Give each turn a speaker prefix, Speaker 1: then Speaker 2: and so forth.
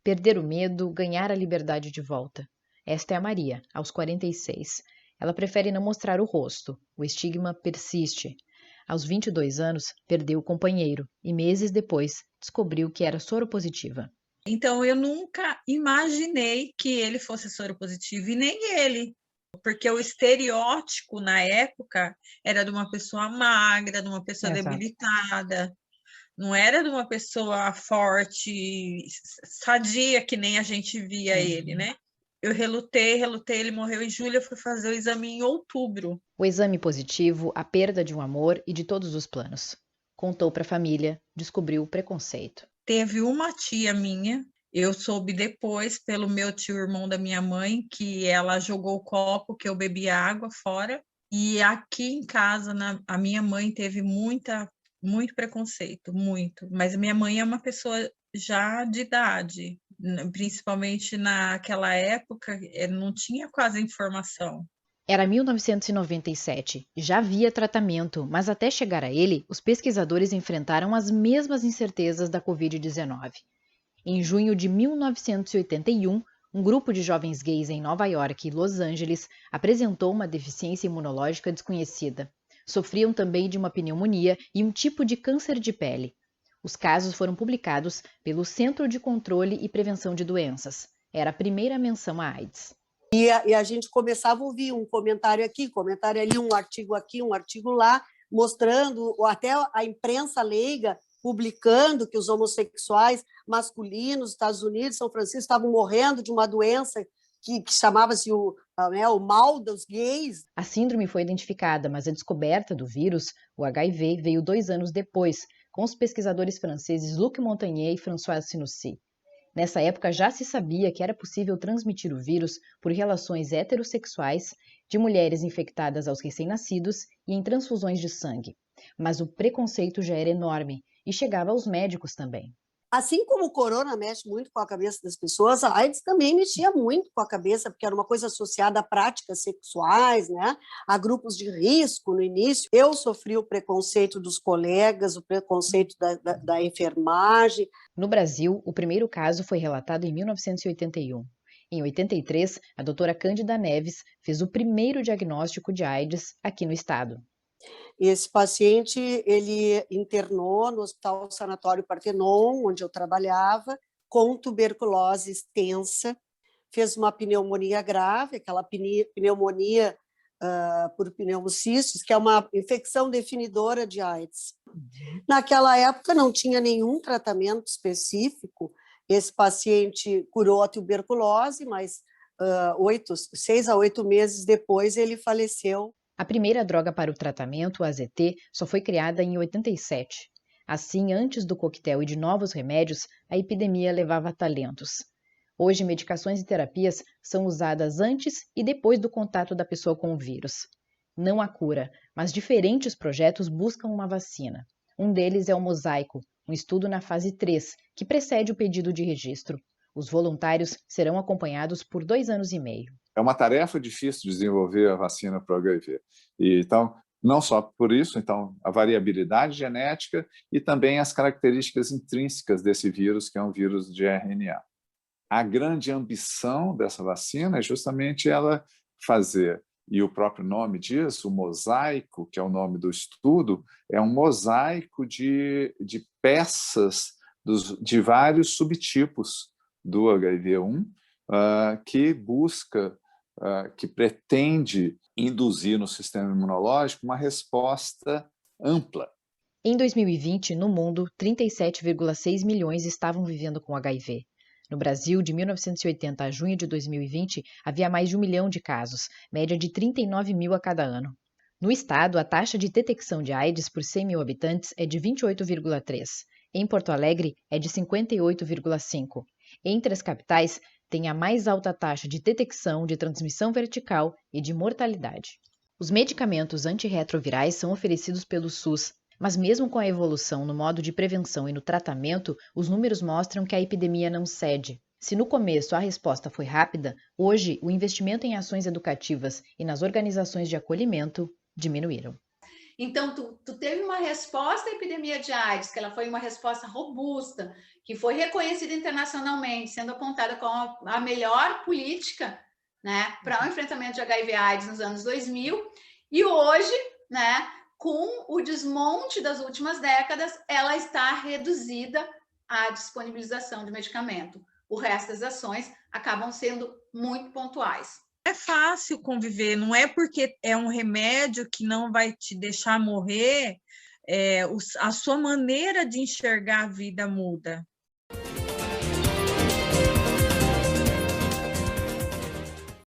Speaker 1: perder o medo, ganhar a liberdade de volta. Esta é a Maria, aos 46. Ela prefere não mostrar o rosto, o estigma persiste. Aos 22 anos, perdeu o companheiro e meses depois descobriu que era soropositiva.
Speaker 2: Então, eu nunca imaginei que ele fosse soropositivo, e nem ele, porque o estereótipo na época era de uma pessoa magra, de uma pessoa
Speaker 1: Exato.
Speaker 2: debilitada, não era de uma pessoa forte, sadia, que nem a gente via ele, né? Eu relutei, ele morreu em julho, eu fui fazer o exame em outubro.
Speaker 1: O exame positivo, a perda de um amor e de todos os planos. Contou para a família, descobriu o preconceito.
Speaker 2: Teve uma tia minha, eu soube depois pelo meu tio, irmão da minha mãe, que ela jogou o copo que eu bebi água fora. E aqui em casa, a minha mãe teve muito preconceito, muito. Mas a minha mãe é uma pessoa já de idade, principalmente naquela época, não tinha quase informação.
Speaker 1: Era 1997, já havia tratamento, mas até chegar a ele, os pesquisadores enfrentaram as mesmas incertezas da Covid-19. Em junho de 1981, um grupo de jovens gays em Nova York e Los Angeles apresentou uma deficiência imunológica desconhecida. Sofriam também de uma pneumonia e um tipo de câncer de pele. Os casos foram publicados pelo Centro de Controle e Prevenção de Doenças. Era a primeira menção à AIDS.
Speaker 3: E a gente começava a ouvir um comentário aqui, comentário ali, um artigo lá, mostrando, ou até a imprensa leiga publicando que os homossexuais masculinos nos Estados Unidos, São Francisco, estavam morrendo de uma doença que chamava-se o mal dos gays.
Speaker 1: A síndrome foi identificada, mas a descoberta do vírus, o HIV, veio 2 anos depois, com os pesquisadores franceses Luc Montagnier e François Sinoussi. Nessa época já se sabia que era possível transmitir o vírus por relações heterossexuais, de mulheres infectadas aos recém-nascidos e em transfusões de sangue. Mas o preconceito já era enorme e chegava aos médicos também.
Speaker 3: Assim como o corona mexe muito com a cabeça das pessoas, a AIDS também mexia muito com a cabeça, porque era uma coisa associada a práticas sexuais, né? A grupos de risco no início. Eu sofri o preconceito dos colegas, o preconceito da enfermagem.
Speaker 1: No Brasil, o primeiro caso foi relatado em 1981. Em 83, a doutora Cândida Neves fez o primeiro diagnóstico de AIDS aqui no estado.
Speaker 3: Esse paciente, ele internou no Hospital Sanatório Partenon, onde eu trabalhava, com tuberculose extensa, fez uma pneumonia grave, aquela pneumonia por pneumocistis, que é uma infecção definidora de AIDS. Naquela época não tinha nenhum tratamento específico, esse paciente curou a tuberculose, mas 6 a 8 meses depois ele faleceu.
Speaker 1: A primeira droga para o tratamento, o AZT, só foi criada em 87. Assim, antes do coquetel e de novos remédios, a epidemia levava talentos. Hoje, medicações e terapias são usadas antes e depois do contato da pessoa com o vírus. Não há cura, mas diferentes projetos buscam uma vacina. Um deles é o Mosaico, um estudo na fase 3, que precede o pedido de registro. Os voluntários serão acompanhados por 2 anos e meio.
Speaker 4: É uma tarefa difícil desenvolver a vacina para o HIV. Então, não só por isso, então, a variabilidade genética e também as características intrínsecas desse vírus, que é um vírus de RNA. A grande ambição dessa vacina é justamente ela fazer, e o próprio nome diz, o mosaico, que é o nome do estudo, é um mosaico de peças de vários subtipos do HIV-1, que busca, que pretende induzir no sistema imunológico uma resposta ampla.
Speaker 1: Em 2020, no mundo, 37,6 milhões estavam vivendo com HIV. No Brasil, de 1980 a junho de 2020, havia mais de 1 milhão de casos, média de 39 mil a cada ano. No estado, a taxa de detecção de AIDS por 100 mil habitantes é de 28,3. Em Porto Alegre, é de 58,5. Entre as capitais, tem a mais alta taxa de detecção de transmissão vertical e de mortalidade. Os medicamentos antirretrovirais são oferecidos pelo SUS, mas mesmo com a evolução no modo de prevenção e no tratamento, os números mostram que a epidemia não cede. Se no começo a resposta foi rápida, hoje o investimento em ações educativas e nas organizações de acolhimento diminuíram.
Speaker 5: Então, tu teve uma resposta à epidemia de AIDS, que ela foi uma resposta robusta, que foi reconhecida internacionalmente, sendo apontada como a melhor política, né, para o enfrentamento de HIV/AIDS nos anos 2000, e hoje, né, com o desmonte das últimas décadas, ela está reduzida à disponibilização de medicamento. O resto das ações acabam sendo muito pontuais.
Speaker 2: É fácil conviver, não é porque é um remédio que não vai te deixar morrer, a sua maneira de enxergar a vida muda.